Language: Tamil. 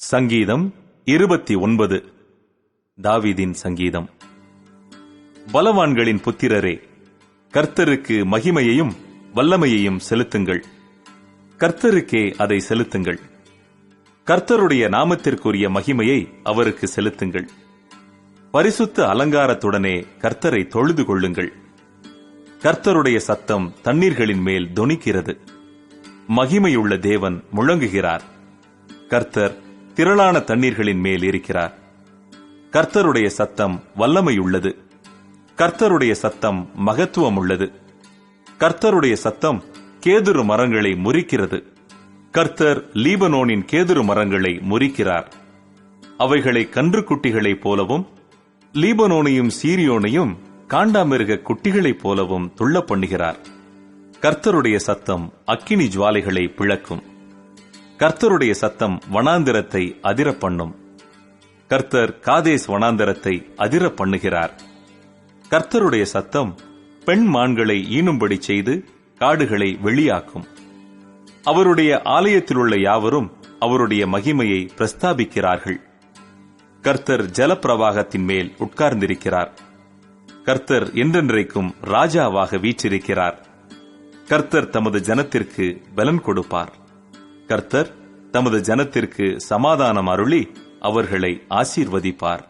சங்கீதம் 29. தாவீதின் சங்கீதம். பலவான்களின் புத்திரரே, கர்த்தருக்கு மகிமையையும் வல்லமையையும் செலுத்துங்கள். கர்த்தருக்கே அதை செலுத்துங்கள். கர்த்தருடைய நாமத்திற்குரிய மகிமையை அவருக்கு செலுத்துங்கள். பரிசுத்த அலங்காரத்துடனே கர்த்தரை தொழுது கொள்ளுங்கள். கர்த்தருடைய சத்தம் தண்ணீர்களின் மேல் தொனிக்கிறது. மகிமையுள்ள தேவன் முழங்குகிறார். கர்த்தர் திரளான தண்ணீர்களின் மேல் இருக்கிறார். கர்த்தருடைய சத்தம் வல்லமையுள்ளது. கர்த்தருடைய சத்தம் மகத்துவம் உள்ளது. கர்த்தருடைய சத்தம் கேதுரு மரங்களை முறிக்கிறது. கர்த்தர் லீபனோனின் கேதுரு மரங்களை முறிக்கிறார். அவைகளை கன்றுக்குட்டிகளைப் போலவும் லீபனோனையும் சீரியோனையும் காண்டாமிருக குட்டிகளைப் போலவும் துள்ள பண்ணுகிறார். கர்த்தருடைய சத்தம் அக்கினி ஜுவாலைகளை பிளக்கும். கர்த்தருடைய சத்தம் வனாந்திரத்தை அதிர பண்ணும். கர்த்தர் காதேஸ் வனாந்திரத்தை அதிர பண்ணுகிறார். கர்த்தருடைய சத்தம் பெண் மான்களை ஈனும்படி செய்து காடுகளை வெளியாக்கும். அவருடைய ஆலயத்திலுள்ள யாவரும் அவருடைய மகிமையை பிரஸ்தாபிக்கிறார்கள். கர்த்தர் ஜலப்பிரவாகத்தின் மேல் உட்கார்ந்திருக்கிறார். கர்த்தர் என்றென்றைக்கும் ராஜாவாக வீற்றிருக்கிறார். கர்த்தர் தமது ஜனத்திற்கு பலன் கொடுப்பார். கர்த்தர் தமது ஜனத்திற்கு சமாதானம் அருளி அவர்களை ஆசீர்வதிப்பார்.